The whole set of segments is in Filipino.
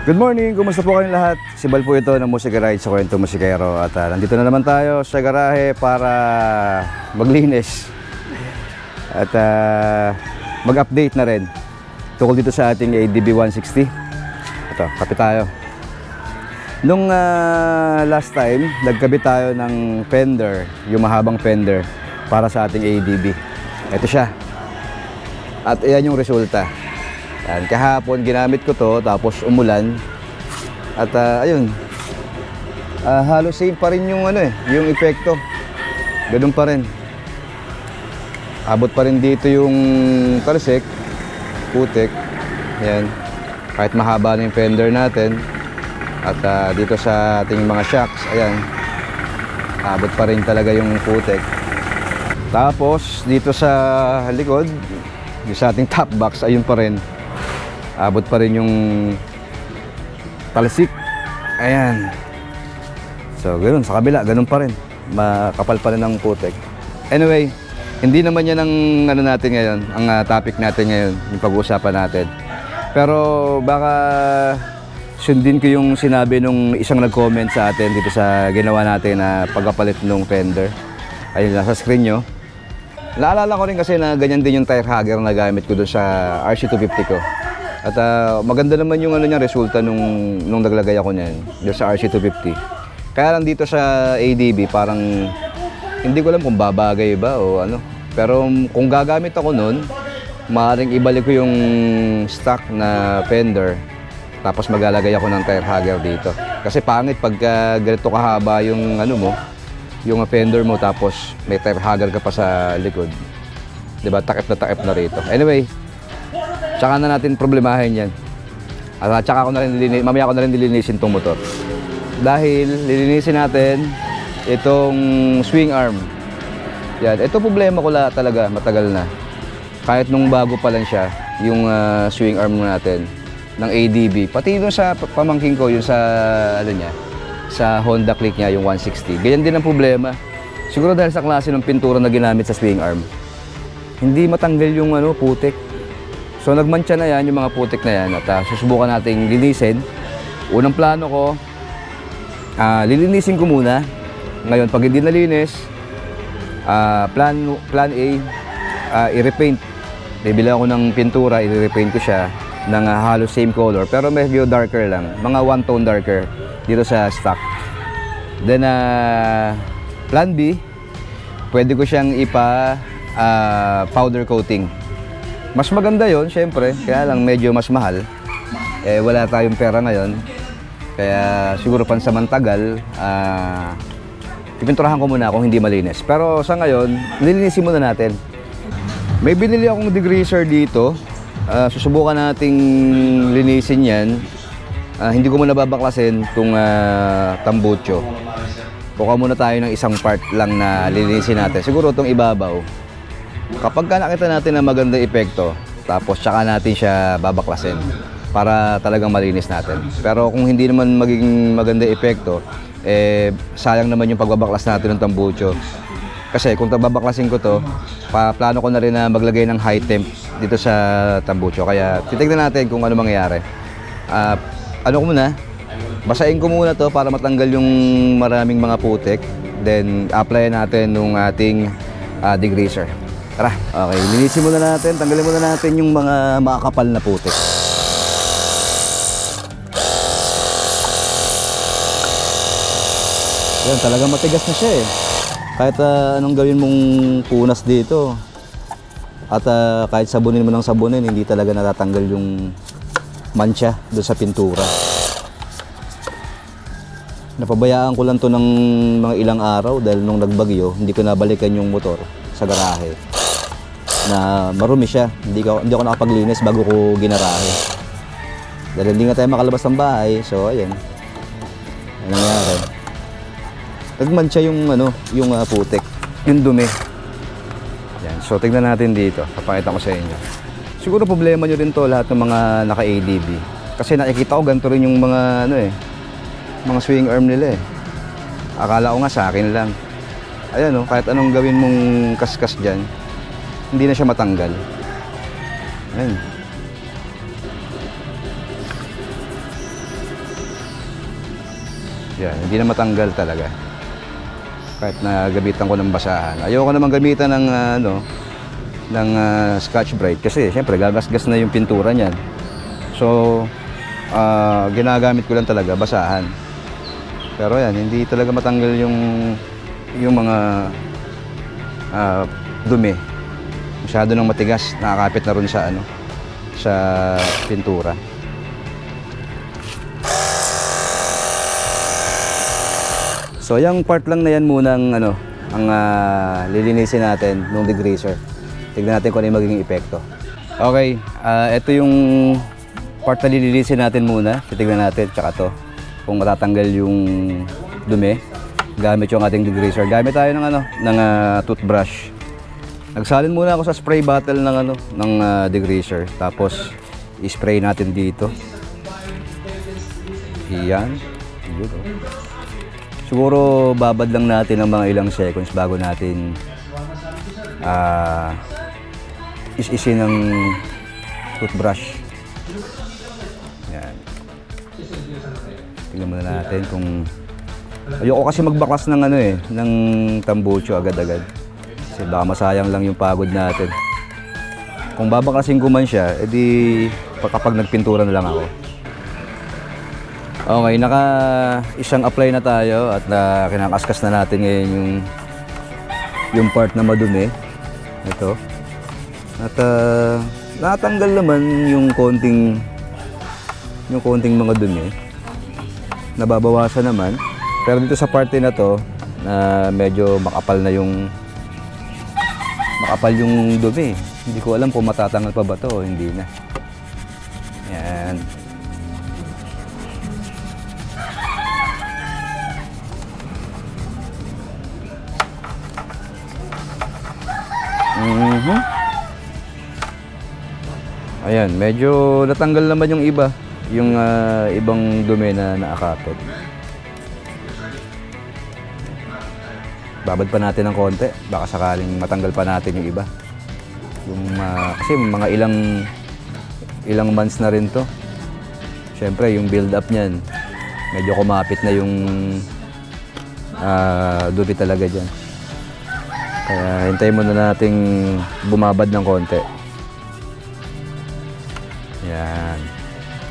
Good morning! Kumusta po kayong lahat? Si Bal po ito ng Musika Ride sa Kwento Musikero. At nandito na naman tayo sa garahe para maglinis. At mag-update na rin tungkol dito sa ating ADB 160. Ito, kapit tayo. Nung last time, nagkabit tayo ng fender, yung mahabang fender para sa ating ADB. Ito siya. At iyan yung resulta. Yan, kahapon ginamit ko to, tapos umulan. At ayun, halos same pa rin yung yung epekto. Ganun pa rin. Abot pa rin dito yung talsik, putik. Yan. Kahit mahaba na yung fender natin. At dito sa ating mga shocks, ayan, abot pa rin talaga yung putik. Tapos dito sa likod, yung sa ating top box, ayun pa rin. Abot pa rin yung talsik. Ayan. So, ganoon. Sa kabila, ganun pa rin. Makapal pa rin ang putik. Anyway, hindi naman yan ang natin ngayon, ang topic natin ngayon, yung pag-uusapan natin. Pero baka sundin ko yung sinabi nung isang nag-comment sa atin dito sa ginawa natin na pagkapalit ng fender. Ayun, nasa screen nyo. Naalala ko rin kasi na ganyan din yung tire hugger na gamit ko doon sa RC250 ko. At maganda naman yung niya, resulta nung naglagay ako niyan doon sa RC250. Kaya lang dito sa ADB parang hindi ko alam kung babagay ba o ano. Pero kung gagamit ako noon, maaaring ibalik ko yung stock na fender tapos maglalagay ako ng tire hugger dito. Kasi pangit pagka ganito kahaba yung yung fender mo tapos may tire hugger ka pa sa likod. 'Di ba? Takip na rito. Anyway, tsaka na natin problemahin yan. At tsaka mamaya ko na rin lilinisin tong motor. Dahil lilinisin natin itong swing arm. Yan. Ito problema ko talaga, matagal na. Kahit nung bago pa lang siya, yung swing arm natin ng ADB. Pati yung sa pamangking ko, yung sa, sa Honda Click niya, yung 160. Ganyan din ang problema. Siguro dahil sa klase ng pintura na ginamit sa swing arm. Hindi matanggal yung putik. So nagmantsa na yan, yung mga putik na yan, at susubukan nating linisin. Unang plano ko, lilinisin ko muna. Ngayon, pag hindi nalinis, plan A, i-repaint. Bibili ako ng pintura, i-repaint ko siya ng halos same color, pero medyo darker lang, mga one tone darker dito sa stock. Then, plan B, pwede ko siyang powder coating. Mas maganda yon, syempre, kaya lang medyo mas mahal. Wala tayong pera ngayon. Kaya siguro pansamantagal, pipinturahan ko muna kung hindi malinis. Pero sa ngayon, lilinisin muna natin. May binili akong degreaser dito. Susubukan nating linisin yan. Hindi ko muna babaklasin itong tambucho. Kuha muna tayo ng isang part lang na lilinisin natin. Siguro itong ibabaw. Kapag nakita natin na magandang epekto, tapos tsaka natin siya babaklasin para talagang malinis natin. Pero kung hindi naman magiging magandang epekto, sayang naman yung pagbabaklas natin ng tambucho. Kasi kung babaklasin ko to, plano ko na rin na maglagay ng high temp dito sa tambucho. Kaya titignan natin kung ano mangyayari. Basahin ko muna to para matanggal yung maraming mga putik. Then apply natin nung ating degreaser. Tara, okay, linisin muna natin, tanggalin muna natin yung mga makakapal na putik. Yan, talagang matigas na siya eh. Kahit anong gawin mong punas dito. At kahit sabunin mo ng sabunin, hindi talaga natatanggal yung mancha doon sa pintura. Napabayaan ko lang to ng mga ilang araw dahil nung nagbagyo, hindi ko nabalikan yung motor sa garahe. Na marumi siya, hindi ako nakapaglinis bago ko ginarahe. Dahil hindi nga tayo makalabas ng bahay, so ayan. Ano nangyari? Nagmantsa yung putik, yung dumi. Yan, so tignan natin dito, papakita ko sa inyo. Siguro problema nyo rin to lahat ng mga naka-ADB. Kasi nakikita ko ganito rin yung mga mga swing arm nila eh. Akala ko nga sa akin lang. Ayan kahit anong gawin mong kaskas dyan, hindi na siya matanggal. Ayan. Yan, hindi na matanggal talaga. Kahit na gamitan ko ng basahan. Ayoko naman gamitan ng Scotch-Brite kasi syempre gagasgas na yung pintura niyan. So, ginagamit ko lang talaga basahan. Pero yan, hindi talaga matanggal yung mga dumi. Masyado nang matigas, nakakapit na rin sa pintura. So, yung part lang na yan muna ang lilinisin natin ng degreaser. Tignan natin kung ano yung magiging epekto. Okay, ito yung part na lilinisin natin muna. Titignan natin, tsaka to. Kung matatanggal yung dumi, gamit yung ating degreaser. Gamit tayo ng toothbrush. Nagsalin muna ako sa spray bottle ng degreaser. Tapos, i-spray natin dito. Iyan. Siguro babad lang natin ng mga ilang seconds bago natin is-isin ng toothbrush. Yan. Tingnan muna natin kung... Ayoko kasi magbaklas ng tambucho agad-agad. Kasi baka masayang lang yung pagod natin. Kung babaklasin ko man siya, edi kapag nagpintura na lang ako. Okay, isang apply na tayo at kinakaskas na natin ngayon yung part na madumi. Ito. At natanggal naman yung konting mga dumi. Nababawasan naman. Pero dito sa parte na to, na medyo makapal yung dumi. Hindi ko alam kung matatanggal pa ba to o hindi na. Yan. Ayan, medyo natanggal naman yung ibang dumi na naakapit. Babad pa natin ng konti, baka sakaling matanggal pa natin yung iba. Kasi mga ilang months na rin to. Siyempre, yung build up niyan, medyo kumapit na yung dumi talaga dyan. Kaya hintayin muna nating bumabad ng konti. Yan.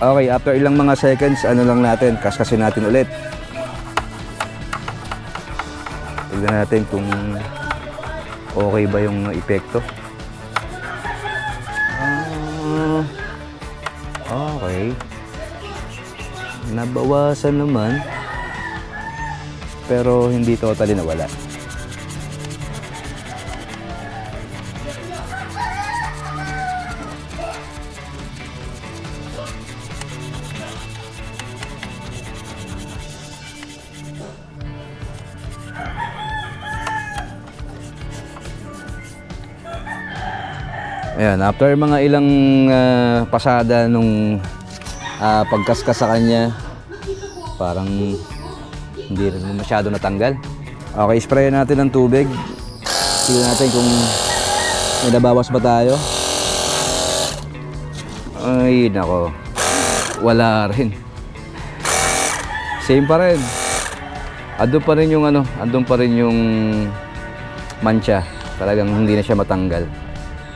Okay, after ilang mga seconds, lang natin, kaskasin natin ulit. Tignan natin kung okay ba yung epekto. Okay. Nabawasan naman. Pero hindi totally nawala. Ayan, after mga ilang pasada nung pagkaskas sa kanya, parang hindi rin masyado natanggal. Okay, spray natin ng tubig. Tingnan natin kung may nabawas ba tayo. Ay, nako. Wala rin. Same pa rin. Andun pa rin yung mancha. Talagang hindi na siya matanggal.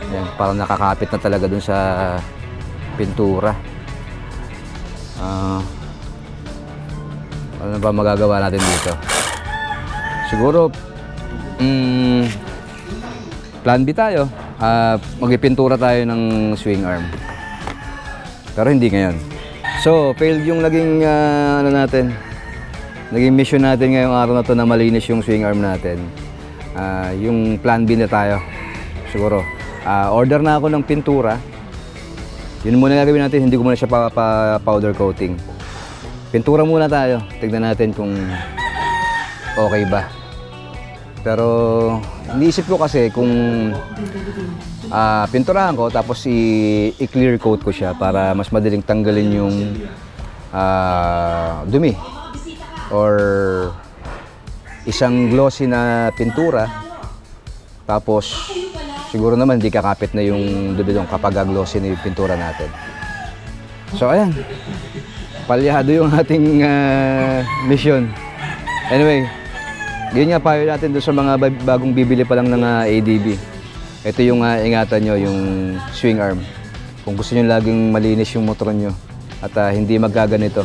Yan, parang nakakapit na talaga dun sa pintura. Ano ba magagawa natin dito? Siguro plan B tayo. Magpipintura tayo ng swing arm. Pero hindi ngayon. So, failed yung naging naging mission natin ngayong araw na to na malinis yung swing arm natin. Yung plan B na tayo. Siguro. Order na ako ng pintura. Yun muna gagawin natin, hindi ko muna siya powder coating. Pintura muna tayo. Tignan natin kung okay ba. Pero iniisip ko kasi kung pinturahan ko tapos i-clear coat ko siya para mas madaling tanggalin yung dumi. Or isang glossy na pintura tapos siguro naman hindi kakapit na yung dumi kapag glossy na yung pintura natin. So ayan. palyado yung ating mission. Anyway, yun nga payo natin doon sa mga bagong bibili pa lang ng ADB. Ito yung ingatan nyo, yung swing arm. Kung gusto nyo laging malinis yung motor nyo at hindi magkaganito.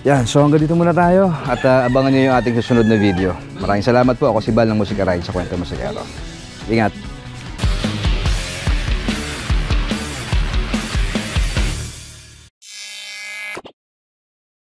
Yan, so hanggang dito muna tayo at abangan nyo yung ating susunod na video. Maraming salamat po. Ako si Bal ng Musika Ride sa Kwento Musikero. Ingat!